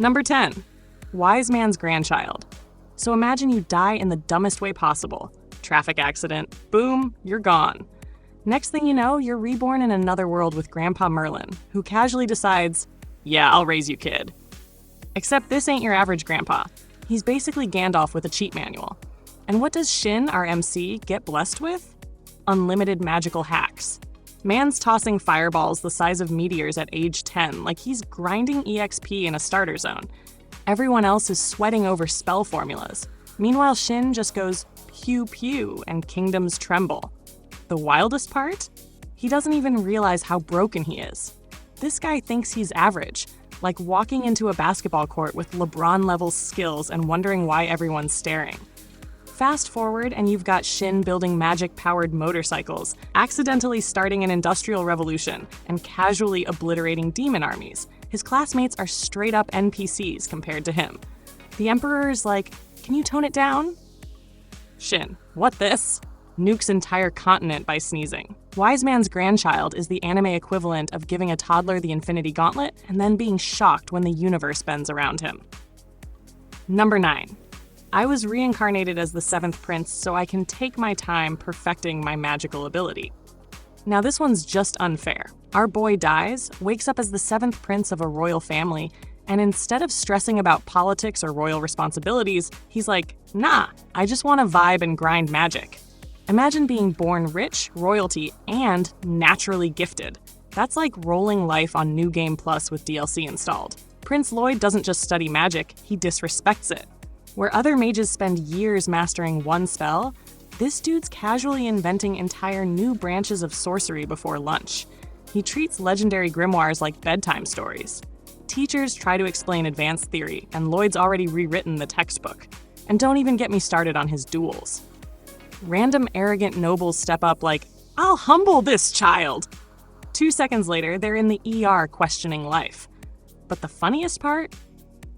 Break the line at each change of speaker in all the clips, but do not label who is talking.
Number 10. Wise man's grandchild. So imagine you die in the dumbest way possible. Traffic accident. Boom, you're gone. Next thing you know, you're reborn in another world with Grandpa Merlin, who casually decides, yeah, I'll raise you, kid. Except this ain't your average grandpa. He's basically Gandalf with a cheat manual. And what does Shin, our MC, get blessed with? Unlimited magical hacks. Man's tossing fireballs the size of meteors at age 10 like he's grinding EXP in a starter zone. Everyone else is sweating over spell formulas. Meanwhile, Shin just goes pew pew and kingdoms tremble. The wildest part? He doesn't even realize how broken he is. This guy thinks he's average, like walking into a basketball court with LeBron-level skills and wondering why everyone's staring. Fast forward and you've got Shin building magic-powered motorcycles, accidentally starting an industrial revolution, and casually obliterating demon armies. His classmates are straight-up NPCs compared to him. The Emperor is like, can you tone it down? Shin, what this? Nukes entire continent by sneezing. Wise man's grandchild is the anime equivalent of giving a toddler the Infinity Gauntlet and then being shocked when the universe bends around him. Number 9. I was reincarnated as the 7th prince so I can take my time perfecting my magical ability. Now this one's just unfair. Our boy dies, wakes up as the 7th prince of a royal family, and instead of stressing about politics or royal responsibilities, he's like, nah, I just want to vibe and grind magic. Imagine being born rich, royalty, and naturally gifted. That's like rolling life on New Game Plus with DLC installed. Prince Lloyd doesn't just study magic, he disrespects it. Where other mages spend years mastering one spell, this dude's casually inventing entire new branches of sorcery before lunch. He treats legendary grimoires like bedtime stories. Teachers try to explain advanced theory, and Lloyd's already rewritten the textbook. And don't even get me started on his duels. Random arrogant nobles step up like, I'll humble this child! 2 seconds later, they're in the ER questioning life. But the funniest part?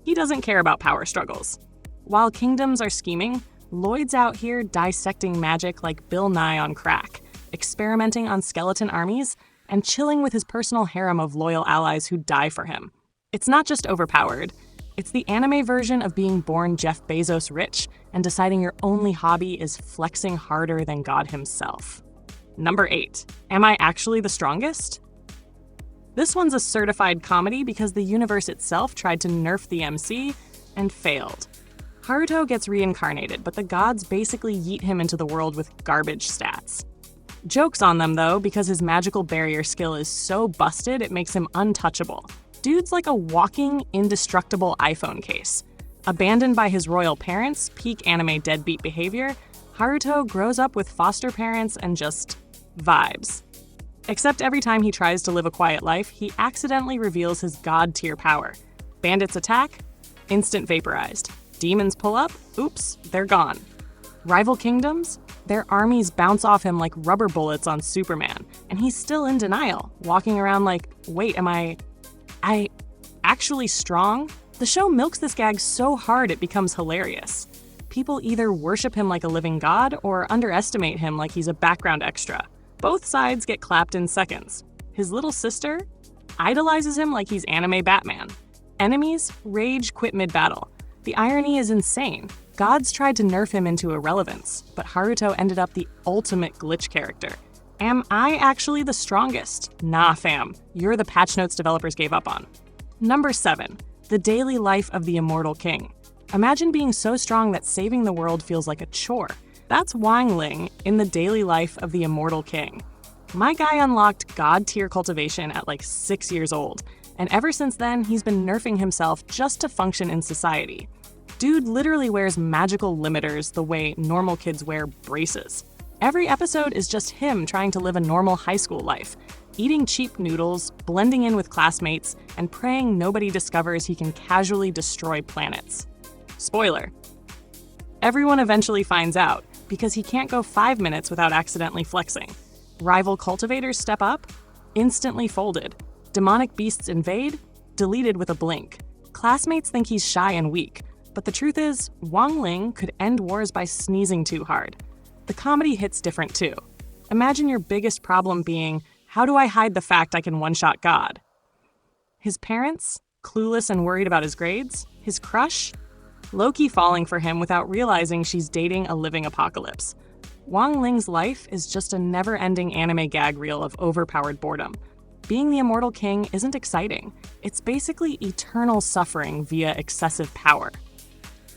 He doesn't care about power struggles. While kingdoms are scheming, Lloyd's out here dissecting magic like Bill Nye on crack, experimenting on skeleton armies, and chilling with his personal harem of loyal allies who die for him. It's not just overpowered. It's the anime version of being born Jeff Bezos rich and deciding your only hobby is flexing harder than God himself. Number 8. Am I actually the strongest? This one's a certified comedy because the universe itself tried to nerf the MC and failed. Haruto gets reincarnated, but the gods basically yeet him into the world with garbage stats. Joke's on them though, because his magical barrier skill is so busted it makes him untouchable. Dude's like a walking, indestructible iPhone case. Abandoned by his royal parents, peak anime deadbeat behavior, Haruto grows up with foster parents and just vibes. Except every time he tries to live a quiet life, he accidentally reveals his god-tier power. Bandits attack, instant vaporized. Demons pull up, oops, they're gone. Rival kingdoms? Their armies bounce off him like rubber bullets on Superman, and he's still in denial, walking around like, wait, am I actually strong? The show milks this gag so hard it becomes hilarious. People either worship him like a living god or underestimate him like he's a background extra. Both sides get clapped in seconds. His little sister idolizes him like he's anime Batman. Enemies rage quit mid-battle. The irony is insane. Gods tried to nerf him into irrelevance, but Haruto ended up the ultimate glitch character. Am I actually the strongest? Nah, fam. You're the patch notes developers gave up on. Number 7. The daily life of the immortal king. Imagine being so strong that saving the world feels like a chore. That's Wang Ling in the daily life of the immortal king. My guy unlocked god-tier cultivation at like 6 years old, and ever since then, he's been nerfing himself just to function in society. Dude literally wears magical limiters the way normal kids wear braces. Every episode is just him trying to live a normal high school life, eating cheap noodles, blending in with classmates, and praying nobody discovers he can casually destroy planets. Spoiler. Everyone eventually finds out, because he can't go 5 minutes without accidentally flexing. Rival cultivators step up, instantly folded. Demonic beasts invade, deleted with a blink. Classmates think he's shy and weak, but the truth is, Wang Ling could end wars by sneezing too hard. The comedy hits different too. Imagine your biggest problem being, how do I hide the fact I can one-shot God? His parents? Clueless and worried about his grades? His crush? Loki falling for him without realizing she's dating a living apocalypse. Wang Ling's life is just a never-ending anime gag reel of overpowered boredom. Being the immortal king isn't exciting. It's basically eternal suffering via excessive power.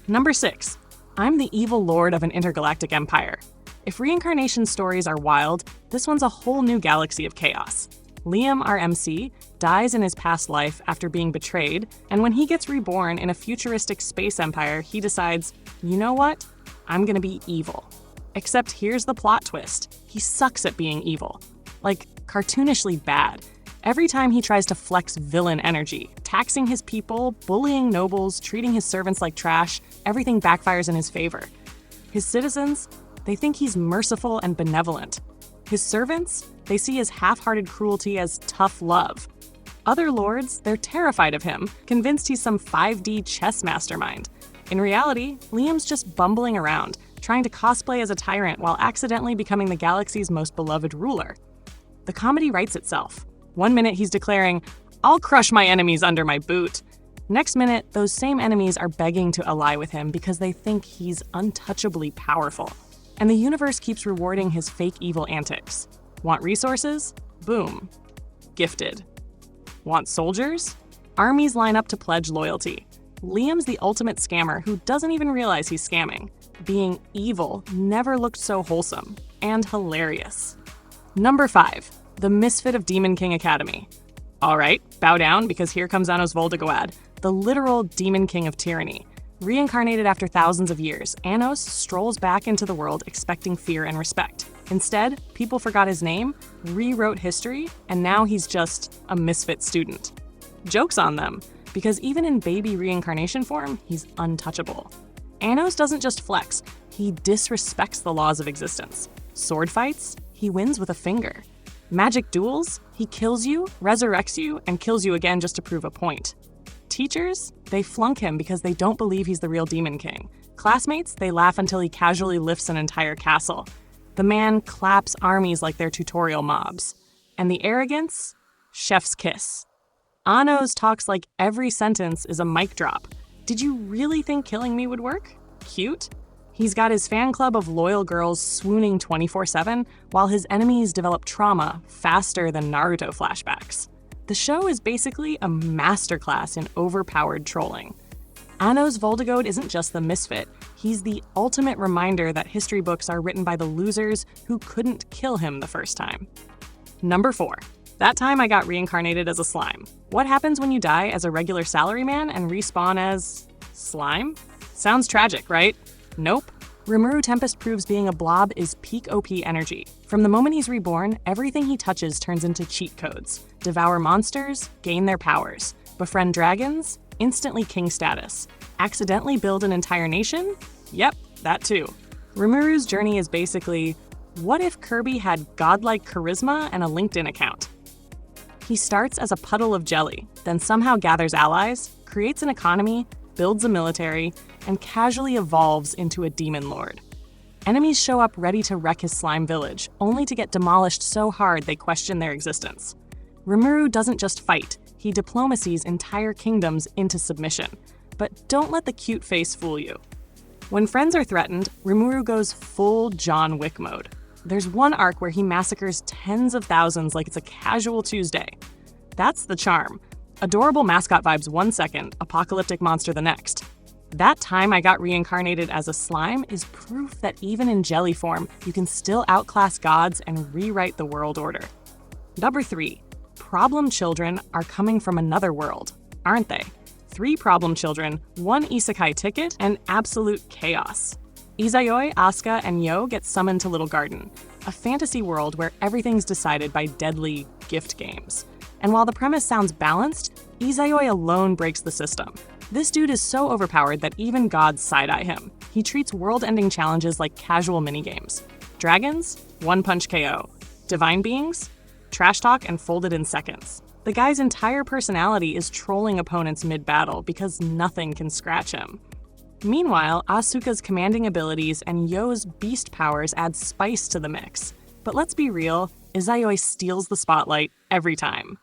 Number 6. I'm the evil lord of an intergalactic empire. If reincarnation stories are wild, this one's a whole new galaxy of chaos. Liam, our MC, dies in his past life after being betrayed, and when he gets reborn in a futuristic space empire, he decides, you know what? I'm gonna be evil. Except here's the plot twist. He sucks at being evil. Like, cartoonishly bad. Every time he tries to flex villain energy, taxing his people, bullying nobles, treating his servants like trash, everything backfires in his favor. His citizens, they think he's merciful and benevolent. His servants, they see his half-hearted cruelty as tough love. Other lords, they're terrified of him, convinced he's some 5D chess mastermind. In reality, Liam's just bumbling around, trying to cosplay as a tyrant while accidentally becoming the galaxy's most beloved ruler. The comedy writes itself. One minute he's declaring, I'll crush my enemies under my boot. Next minute, those same enemies are begging to ally with him because they think he's untouchably powerful. And the universe keeps rewarding his fake evil antics. Want resources? Boom. Gifted. Want soldiers? Armies line up to pledge loyalty. Liam's the ultimate scammer who doesn't even realize he's scamming. Being evil never looked so wholesome and hilarious. Number 5. The Misfit of Demon King Academy. All right, bow down because here comes Anos Voldegoad, the literal Demon King of Tyranny. Reincarnated after thousands of years, Anos strolls back into the world expecting fear and respect. Instead, people forgot his name, rewrote history, and now he's just a misfit student. Joke's on them, because even in baby reincarnation form, he's untouchable. Anos doesn't just flex, he disrespects the laws of existence. Sword fights, he wins with a finger. Magic duels, he kills you, resurrects you, and kills you again just to prove a point. Teachers, they flunk him because they don't believe he's the real Demon King. Classmates, they laugh until he casually lifts an entire castle. The man claps armies like they're tutorial mobs. And the arrogance? Chef's kiss. Anos talks like every sentence is a mic drop. Did you really think killing me would work? Cute? He's got his fan club of loyal girls swooning 24/7, while his enemies develop trauma faster than Naruto flashbacks. The show is basically a masterclass in overpowered trolling. Anos Voldegoad isn't just the misfit, he's the ultimate reminder that history books are written by the losers who couldn't kill him the first time. Number 4. That time I got reincarnated as a slime. What happens when you die as a regular salaryman and respawn as slime? Sounds tragic, right? Nope. Rimuru Tempest proves being a blob is peak OP energy. From the moment he's reborn, everything he touches turns into cheat codes. Devour monsters, gain their powers. Befriend dragons, instantly king status. Accidentally build an entire nation? Yep, that too. Rimuru's journey is basically, what if Kirby had godlike charisma and a LinkedIn account? He starts as a puddle of jelly, then somehow gathers allies, creates an economy, builds a military, and casually evolves into a demon lord. Enemies show up ready to wreck his slime village, only to get demolished so hard they question their existence. Rimuru doesn't just fight, he diplomacies entire kingdoms into submission. But don't let the cute face fool you. When friends are threatened, Rimuru goes full John Wick mode. There's one arc where he massacres tens of thousands like it's a casual Tuesday. That's the charm. Adorable mascot vibes 1 second, apocalyptic monster the next. That time I got reincarnated as a slime is proof that even in jelly form, you can still outclass gods and rewrite the world order. Number 3. Problem children are coming from another world, aren't they? 3 problem children, 1 isekai ticket, and absolute chaos. Izayoi, Asuka, and Yo get summoned to Little Garden, a fantasy world where everything's decided by deadly gift games. And while the premise sounds balanced, Izayoi alone breaks the system. This dude is so overpowered that even gods side-eye him. He treats world-ending challenges like casual minigames. Dragons? One-punch KO. Divine beings? Trash talk and folded in seconds. The guy's entire personality is trolling opponents mid-battle because nothing can scratch him. Meanwhile, Asuka's commanding abilities and Yo's beast powers add spice to the mix. But let's be real, Izayoi steals the spotlight every time.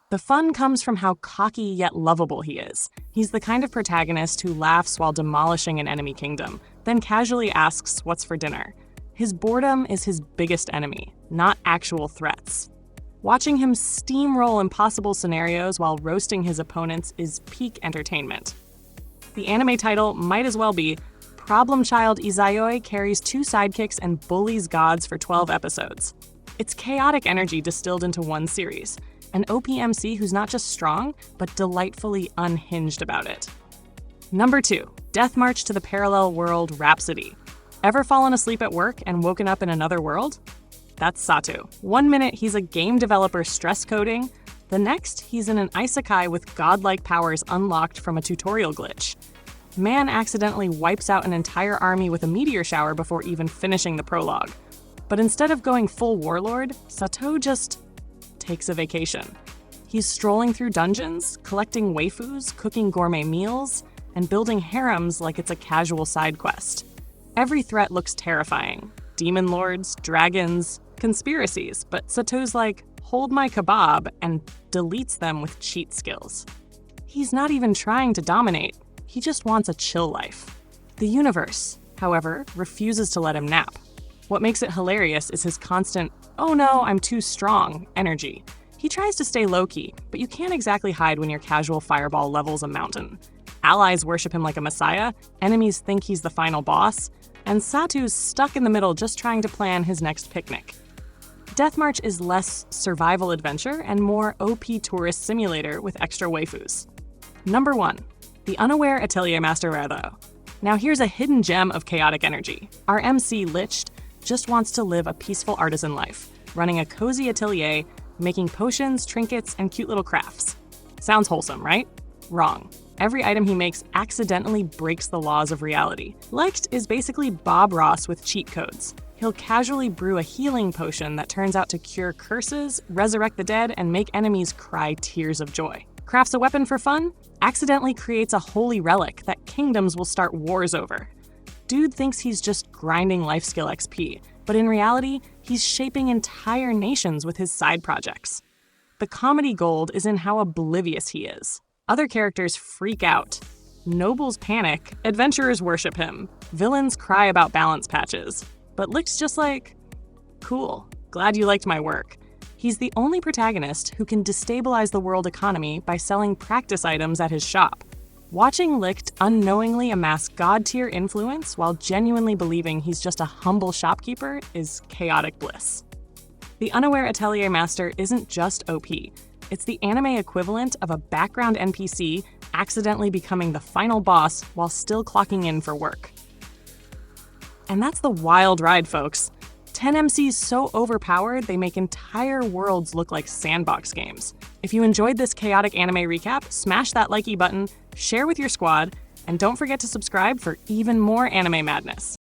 The fun comes from how cocky yet lovable he is. He's the kind of protagonist who laughs while demolishing an enemy kingdom, then casually asks what's for dinner. His boredom is his biggest enemy, not actual threats. Watching him steamroll impossible scenarios while roasting his opponents is peak entertainment. The anime title might as well be Problem Child Izayoi carries 2 sidekicks and bullies gods for 12 episodes. It's chaotic energy distilled into one series, an OPMC who's not just strong, but delightfully unhinged about it. Number 2, Death March to the Parallel World Rhapsody. Ever fallen asleep at work and woken up in another world? That's Satu. One minute he's a game developer stress coding, the next he's in an isekai with godlike powers unlocked from a tutorial glitch. Man accidentally wipes out an entire army with a meteor shower before even finishing the prologue. But instead of going full warlord, Sato just takes a vacation. He's strolling through dungeons, collecting waifus, cooking gourmet meals, and building harems like it's a casual side quest. Every threat looks terrifying. Demon lords, dragons, conspiracies, but Sato's like, hold my kebab, and deletes them with cheat skills. He's not even trying to dominate, he just wants a chill life. The universe, however, refuses to let him nap. What makes it hilarious is his constant, oh no, I'm too strong, energy. He tries to stay low-key, but you can't exactly hide when your casual fireball levels a mountain. Allies worship him like a messiah, enemies think he's the final boss, and Satu's stuck in the middle just trying to plan his next picnic. Death March is less survival adventure and more OP tourist simulator with extra waifus. Number 1, the unaware Atelier Master Rardo. Now here's a hidden gem of chaotic energy. Our MC Liched just wants to live a peaceful artisan life, running a cozy atelier, making potions, trinkets, and cute little crafts. Sounds wholesome, right? Wrong. Every item he makes accidentally breaks the laws of reality. Liched is basically Bob Ross with cheat codes. He'll casually brew a healing potion that turns out to cure curses, resurrect the dead, and make enemies cry tears of joy. Crafts a weapon for fun? Accidentally creates a holy relic that kingdoms will start wars over. Dude thinks he's just grinding life skill XP, but in reality, he's shaping entire nations with his side projects. The comedy gold is in how oblivious he is. Other characters freak out. Nobles panic, adventurers worship him, villains cry about balance patches. But Licht's just like, cool, glad you liked my work. He's the only protagonist who can destabilize the world economy by selling practice items at his shop. Watching Licht unknowingly amass god-tier influence while genuinely believing he's just a humble shopkeeper is chaotic bliss. The unaware Atelier Master isn't just OP. It's the anime equivalent of a background NPC accidentally becoming the final boss while still clocking in for work. And that's the wild ride, folks. 10 MCs so overpowered they make entire worlds look like sandbox games. If you enjoyed this chaotic anime recap, smash that likey button, share with your squad, and don't forget to subscribe for even more anime madness.